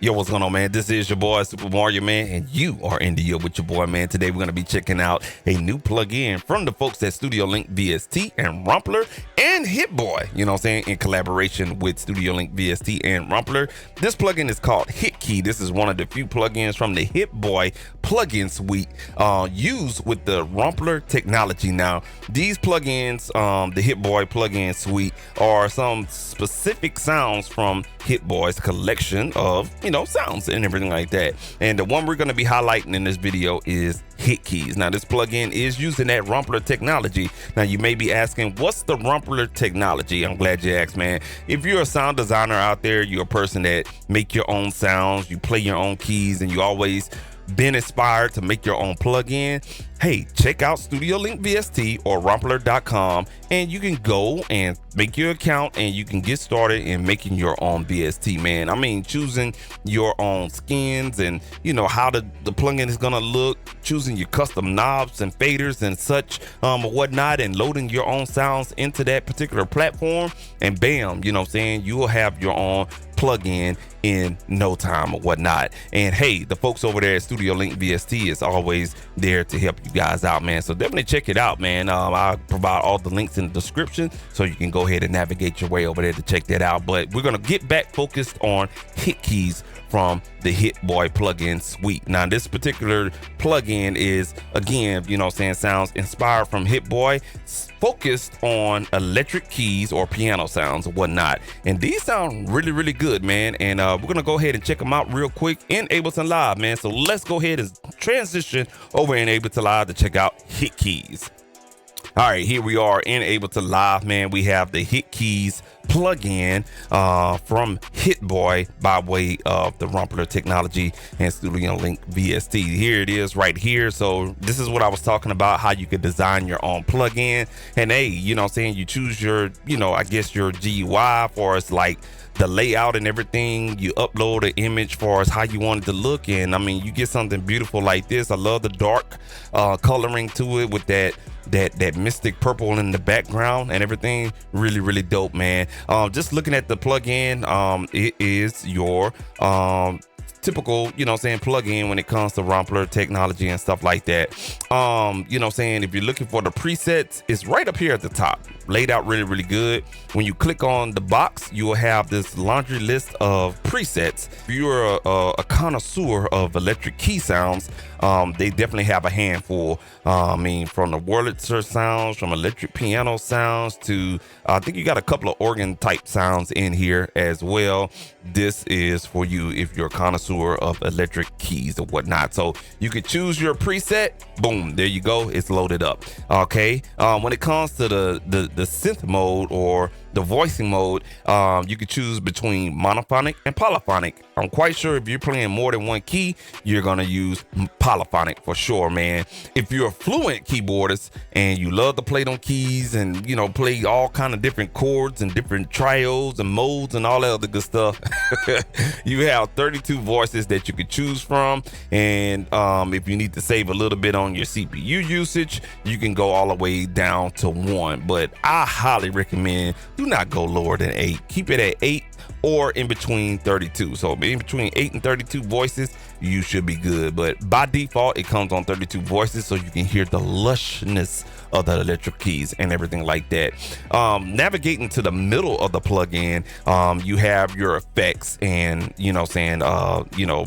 Yo, what's going on, man? This is your boy, Super Mario, man, and you are in the year with your boy, man. Today, we're going to be checking out a new plugin from the folks at StudioLinked VST and Romplur and Hitboy, you know what I'm saying, in collaboration with StudioLinked VST and Romplur. This plugin is called HitKey. This is one of the few plugins from the Hitboy plugin suite used with the Romplur technology. Now, these plugins, the Hitboy plugin suite, are some specific sounds from Hitboy's collection of, sounds and everything like that. And the one we're going to be highlighting in this video is HitKeys. Now, this plugin is using that Romplur technology. Now, you may be asking, what's the Romplur technology? I'm glad you asked, man. If you're a sound designer out there, you're a person that make your own sounds, you play your own keys, and you always been inspired to make your own plugin, hey, check out StudioLinked VST or Romplur.com, and you can go and make your account and you can get started in making your own VST, man. I mean, choosing your own skins and how the plugin is gonna look, choosing your custom knobs and faders and such whatnot, and loading your own sounds into that particular platform, and bam, you will have your own plugin in no time or whatnot. And hey, the folks over there at StudioLinked VST is always there to help you guys out, man. So definitely check it out, man. I'll provide all the links in the description so you can go ahead and navigate your way over there to check that out. But we're gonna get back focused on HitKeys from the Hitboy plugin suite. Now, this particular plugin is, again, sounds inspired from Hitboy, focused on electric keys or piano sounds or whatnot. And these sound really, really good, man. And we're gonna go ahead and check them out real quick in Ableton Live, man. So let's go ahead and transition over in Ableton Live to check out HitKeys. All right, here we are in Ableton Live, man. We have the HitKeys plugin from Hitboy by way of the Romplur technology and StudioLinked VST. Here it is right here. So this is what I was talking about, how you could design your own plugin. And hey, you choose your, I guess your GUI for us, like the layout and everything. You upload an image for us how you want it to look, and I mean, you get something beautiful like this. I love the dark coloring to it with that mystic purple in the background and everything. Really, really dope, man. Just looking at the plugin, it is your typical, plugin when it comes to Romplur technology and stuff like that. If you're looking for the presets, it's right up here at the top, laid out really, really good. When you click on the box, you will have this laundry list of presets. If you're a connoisseur of electric key sounds, they definitely have a handful. From the Wurlitzer sounds, from electric piano sounds to, I think you got a couple of organ type sounds in here as well. This is for you if you're a connoisseur of electric keys or whatnot. So you can choose your preset. Boom, there you go. It's loaded up. Okay. When it comes to the synth mode or the voicing mode, you can choose between monophonic and polyphonic. I'm quite sure if you're playing more than one key, you're gonna use polyphonic for sure, man. If you're a fluent keyboardist and you love to play them keys and play all kind of different chords and different trios and modes and all that other good stuff, you have 32 voices that you could choose from. And if you need to save a little bit on your CPU usage, you can go all the way down to 1. But I highly recommend do not go lower than 8. Keep it at 8 or in between 32. So in between 8 and 32 voices, you should be good. But by default, it comes on 32 voices, so you can hear the lushness of the electric keys and everything like that. Navigating to the middle of the plugin, you have your effects and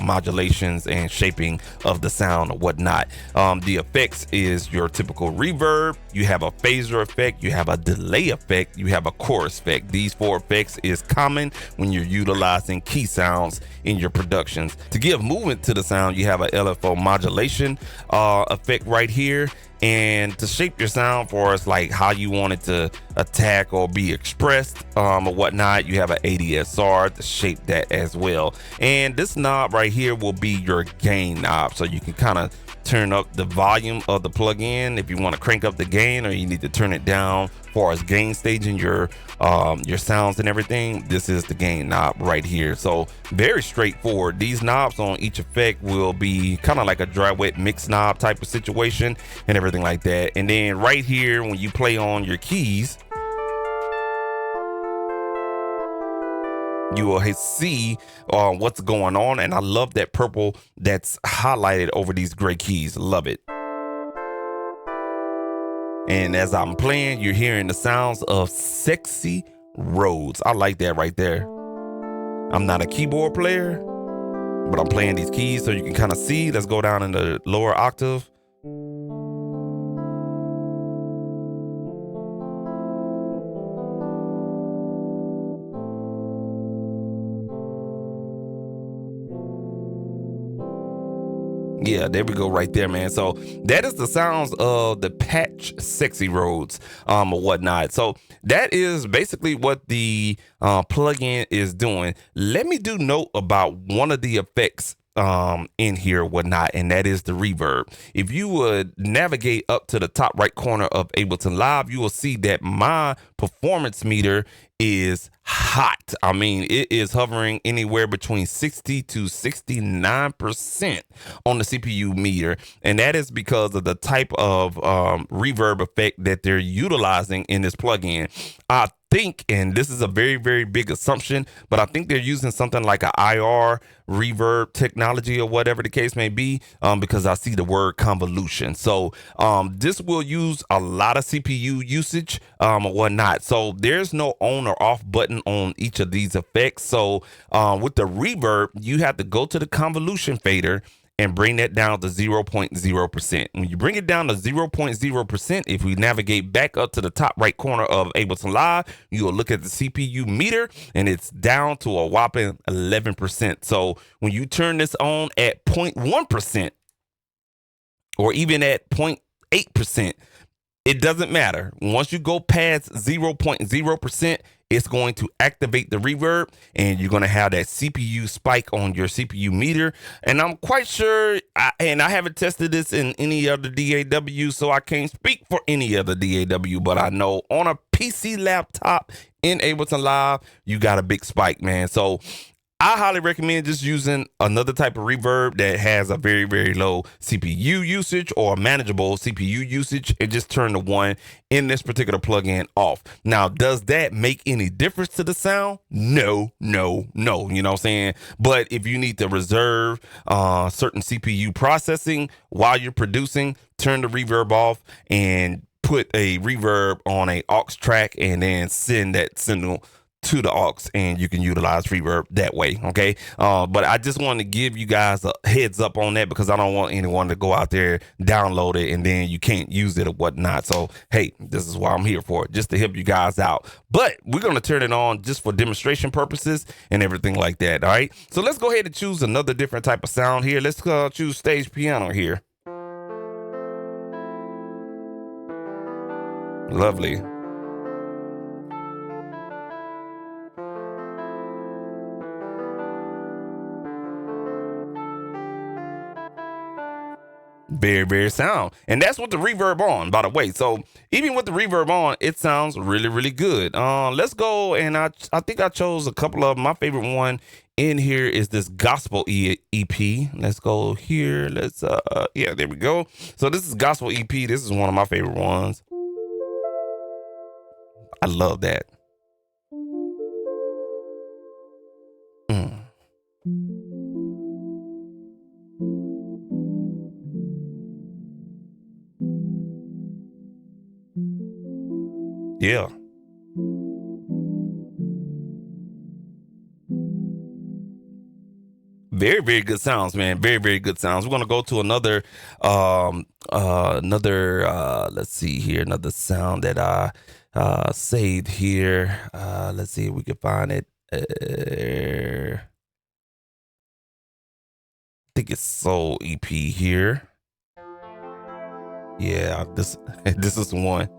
modulations and shaping of the sound or whatnot. The effects is your typical reverb. You have a phaser effect, you have a delay effect, you have a chorus effect. These 4 effects is common when you're utilizing key sounds in your productions. To give movement to the sound, you have a LFO modulation effect right here. And to shape your sound for us, like how you want it to attack or be expressed or whatnot, you have an ADSR to shape that as well. And this knob right here will be your gain knob, so you can kind of turn up the volume of the plugin if you want to crank up the gain, or you need to turn it down far as gain staging your sounds and everything. This is the gain knob right here. So very straightforward. These knobs on each effect will be kind of like a dry wet mix knob type of situation and everything like that. And then right here, when you play on your keys, you will see what's going on. And I love that purple that's highlighted over these gray keys. Love it. And as I'm playing, you're hearing the sounds of sexy Rhodes. I like that right there. I'm not a keyboard player, but I'm playing these keys so you can kind of see. Let's go down in the lower octave. Yeah, there we go right there, man. So that is the sounds of the patch sexy Rhodes or whatnot. So that is basically what the plugin is doing. Let me do note about one of the effects in here or whatnot, and that is the reverb. If you would navigate up to the top right corner of Ableton Live, you will see that my performance meter is hot. I mean, it is hovering anywhere between 60 to 69% on the CPU meter, and that is because of the type of reverb effect that they're utilizing in this plugin. I think, and this is a very, very big assumption, but I think they're using something like an IR reverb technology or whatever the case may be, because I see the word convolution. So this will use a lot of CPU usage or whatnot. So there's no on or off button on each of these effects. So with the reverb, you have to go to the convolution fader and bring that down to 0.0%. When you bring it down to 0.0%, if we navigate back up to the top right corner of Ableton Live, you will look at the CPU meter and it's down to a whopping 11%. So when you turn this on at 0.1% or even at 0.8%, it doesn't matter. Once you go past 0.0%, it's going to activate the reverb and you're going to have that CPU spike on your CPU meter. And I'm quite sure, and I haven't tested this in any other DAW, so I can't speak for any other DAW, but I know on a PC laptop in Ableton Live, you got a big spike, man. So I highly recommend just using another type of reverb that has a very, very low CPU usage or manageable CPU usage, and just turn the one in this particular plugin off. Now, does that make any difference to the sound? No. You know what I'm saying? But if you need to reserve certain CPU processing while you're producing, turn the reverb off and put a reverb on a aux track and then send that signal to the aux, and you can utilize reverb that way. Okay. But I just wanted to give you guys a heads up on that because I don't want anyone to go out there, download it, and then you can't use it or whatnot. So, hey, this is why I'm here for, just to help you guys out. But we're going to turn it on just for demonstration purposes and everything like that. All right. So let's go ahead and choose another different type of sound here. Let's choose stage piano here. Lovely. Very, very sound. And that's with the reverb on, by the way. So even with the reverb on, it sounds really, really good. Let's go. And I think I chose a couple of my favorite one in here is this gospel EP. Let's go here. Let's yeah, there we go. So this is gospel EP. This is one of my favorite ones. I love that. Yeah. Very, very good sounds, man. Very, very good sounds. We're gonna go to another let's see here, another sound that I saved here. Let's see if we can find it. I think it's Soul EP here. Yeah, this is one.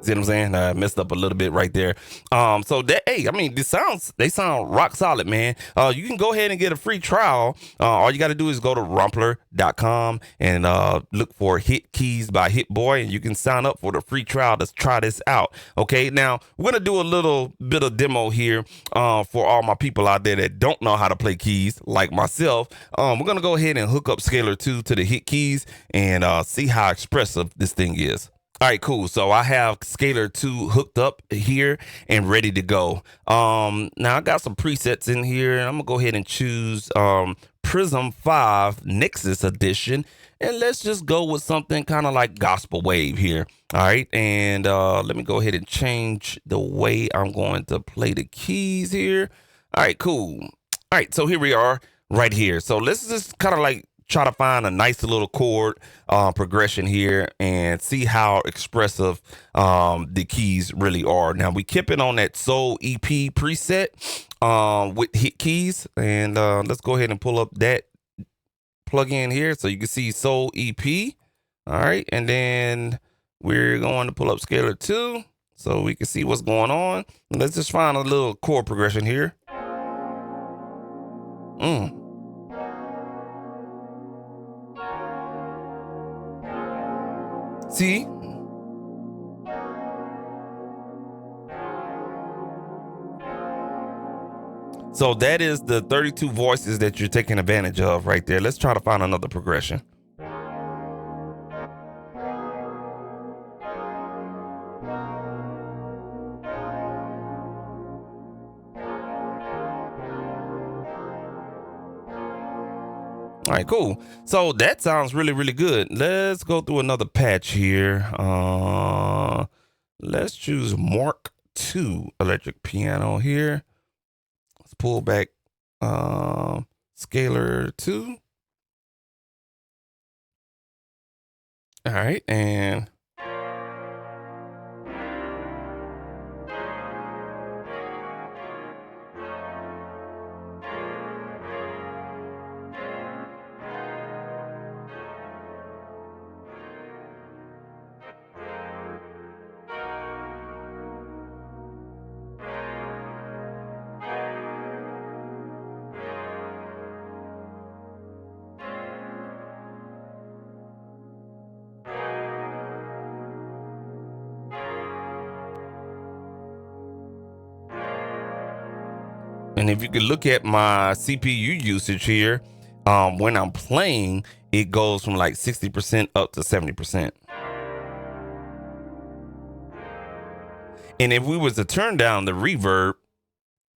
See what I'm saying? I messed up a little bit right there. So that, hey, I mean, they sound rock solid, man. You can go ahead and get a free trial. All you got to do is go to Romplur.com and look for Hit Keys by Hit Boy, and you can sign up for the free trial to try this out. Okay, now we're gonna do a little bit of demo here for all my people out there that don't know how to play keys like myself. We're gonna go ahead and hook up Scalar 2 to the Hit Keys and see how expressive this thing is. All right, cool. So I have Scalar 2 hooked up here and ready to go. Now I got some presets in here. I'm gonna go ahead and choose Prism 5 Nexus Edition, and let's just go with something kind of like Gospel Wave here. All right, and let me go ahead and change the way I'm going to play the keys here. All right, cool. All right, so here we are right here. So let's just kind of like try to find a nice little chord progression here and see how expressive the keys really are. Now we keep it on that Soul EP preset with Hit Keys, and let's go ahead and pull up that plugin here so you can see Soul EP. All right, and then we're going to pull up Scalar 2 so we can see what's going on. Let's just find a little chord progression here. See? So that is the 32 voices that you're taking advantage of right there. Let's try to find another progression. All right, cool. So that sounds really, really good. Let's go through another patch here. Let's choose Mark 2 electric piano here. Let's pull back Scalar 2. All right, and if you could look at my CPU usage here, when I'm playing, it goes from like 60% up to 70%. And if we was to turn down the reverb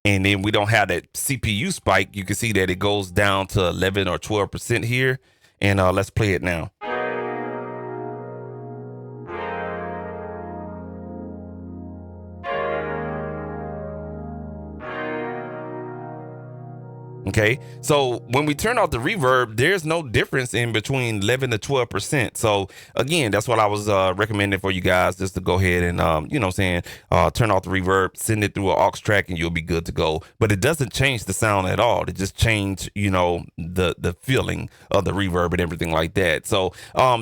and then we don't have that CPU spike, you can see that it goes down to 11 or 12% here. And let's play it now. Okay, so when we turn off the reverb, there's no difference in between 11 to 12%. So again, that's what I was recommending for you guys, just to go ahead and you know what I'm saying, turn off the reverb, send it through an aux track, and you'll be good to go. But it doesn't change the sound at all. It just change, you know, the feeling of the reverb and everything like that. So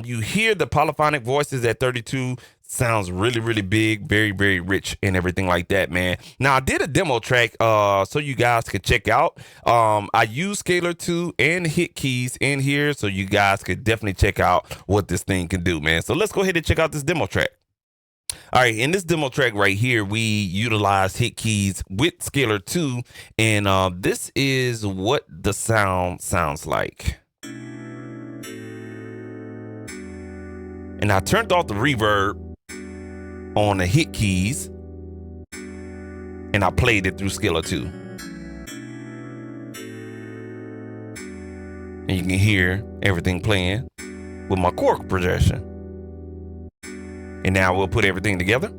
you hear the polyphonic voices at 32. Sounds really, really big, very, very rich and everything like that, man. Now, I did a demo track so you guys could check out. I use Scalar 2 and Hit Keys in here, so you guys could definitely check out what this thing can do, man. So let's go ahead and check out this demo track. All right, in this demo track right here, we utilize Hit Keys with Scalar 2, and this is what the sound sounds like. And I turned off the reverb on the Hit Keys, and I played it through Scalar 2. And you can hear everything playing with my chord progression. And now we'll put everything together.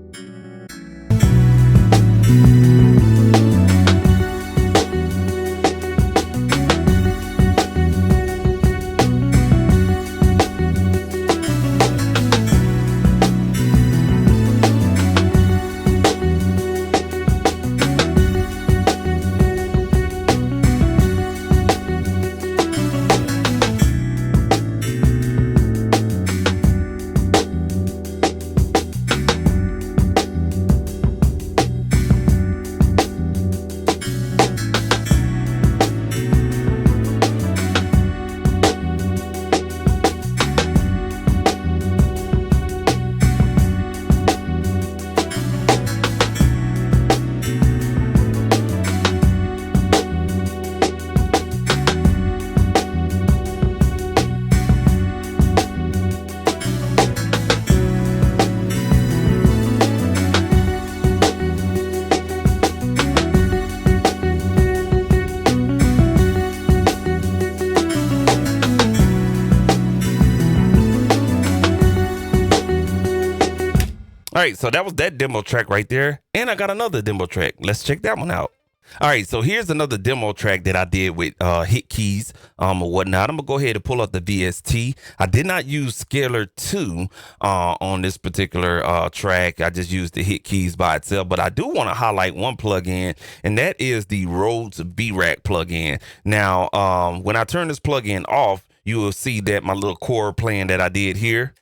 All right, so that was that demo track right there. And I got another demo track. Let's check that one out. All right, so here's another demo track that I did with hit keys or whatnot. I'm gonna go ahead and pull up the VST. I did not use Scalar 2 on this particular track. I just used the hit keys by itself, but I do want to highlight one plugin, and that is the Rhodes B-Rack plugin. Now, when I turn this plugin off, you will see that my little chord playing that I did here.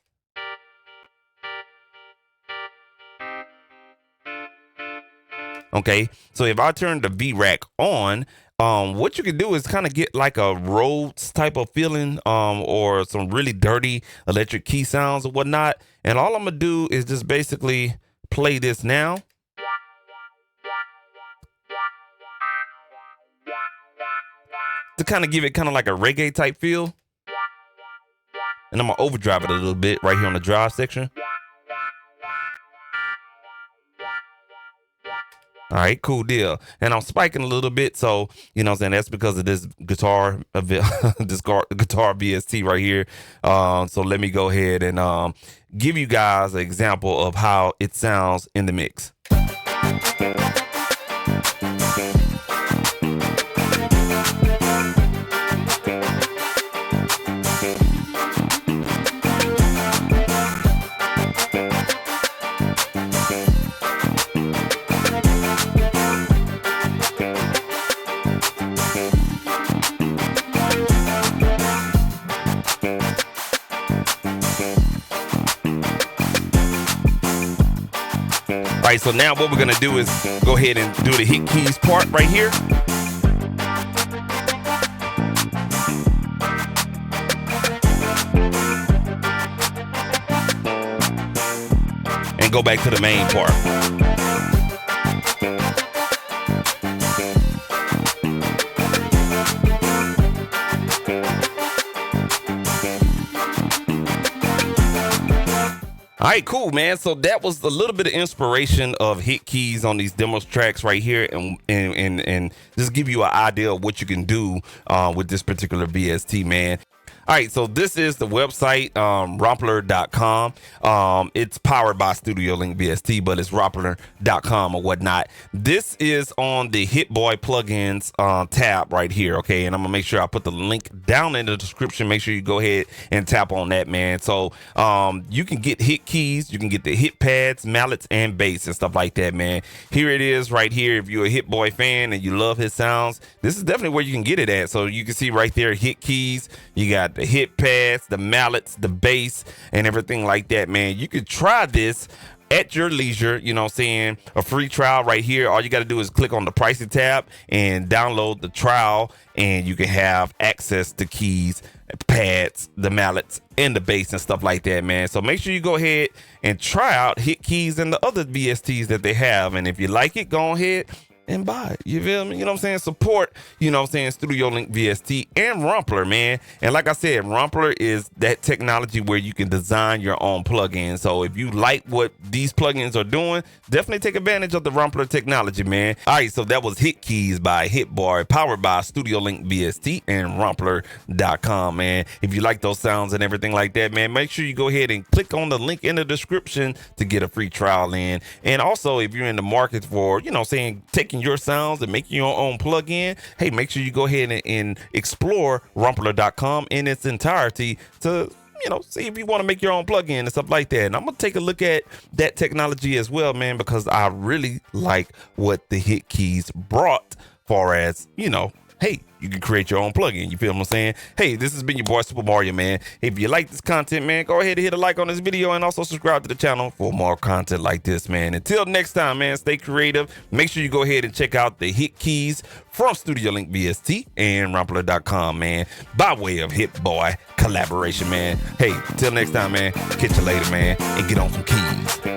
Okay, so if I turn the V-Rack on, what you can do is kind of get like a Rhodes type of feeling, or some really dirty electric key sounds or whatnot. And all I'm gonna do is just basically play this now. To kind of give it kind of like a reggae type feel. And I'm gonna overdrive it a little bit right here on the drive section. All right, cool deal. And I'm spiking a little bit, so you know what I'm saying, that's because of this guitar guitar VST right here. So let me go ahead and give you guys an example of how it sounds in the mix. All right, so now what we're gonna do is go ahead and do the hit keys part right here. And go back to the main part. All right, cool, man. So that was a little bit of inspiration of hit keys on these demos tracks right here, and just give you an idea of what you can do with this particular VST, man. All right, so this is the website, Romplur.com. It's powered by StudioLinked VST, but it's Romplur.com or whatnot. This is on the Hit Boy plugins tab right here, okay? And I'm gonna make sure I put the link down in the description. Make sure you go ahead and tap on that, man. So you can get hit keys, you can get the hit pads, mallets, and bass and stuff like that, man. Here it is right here. If you're a Hit Boy fan and you love his sounds, this is definitely where you can get it at. So you can see right there, hit keys, you got the hit pads, the mallets, the bass, and everything like that, man. You could try this at your leisure, you know what I'm saying? A free trial right here. All you got to do is click on the pricing tab and download the trial, and you can have access to keys, pads, the mallets, and the bass and stuff like that, man. So make sure you go ahead and try out hit keys and the other VSTs that they have. And if you like it, go ahead and buy it. You feel me? You know what I'm saying? Support, you know what I'm saying, StudioLinked VST and Romplur, man. And like I said, Romplur is that technology where you can design your own plugin. So if you like what these plugins are doing, definitely take advantage of the Romplur technology, man. All right, so that was Hit Keys by Hit Boy, powered by StudioLinked VST and Romplur.com, man. If you like those sounds and everything like that, man, make sure you go ahead and click on the link in the description to get a free trial in. And also, if you're in the market for, you know what I'm saying, taking your sounds and making your own plugin, hey, make sure you go ahead and explore Romplur.com in its entirety to, you know, see if you want to make your own plugin and stuff like that. And I'm gonna take a look at that technology as well, man, because I really like what the hit keys brought, far as, you know, hey, you can create your own plugin. You feel what I'm saying? Hey, this has been your boy Super Mario, man. If you like this content, man, go ahead and hit a like on this video and also subscribe to the channel for more content like this, man. Until next time, man, stay creative. Make sure you go ahead and check out the hit keys from StudioLinked VST and Romplur.com, man, by way of Hit Boy collaboration, man. Hey, till next time, man, catch you later, man, and get on some keys.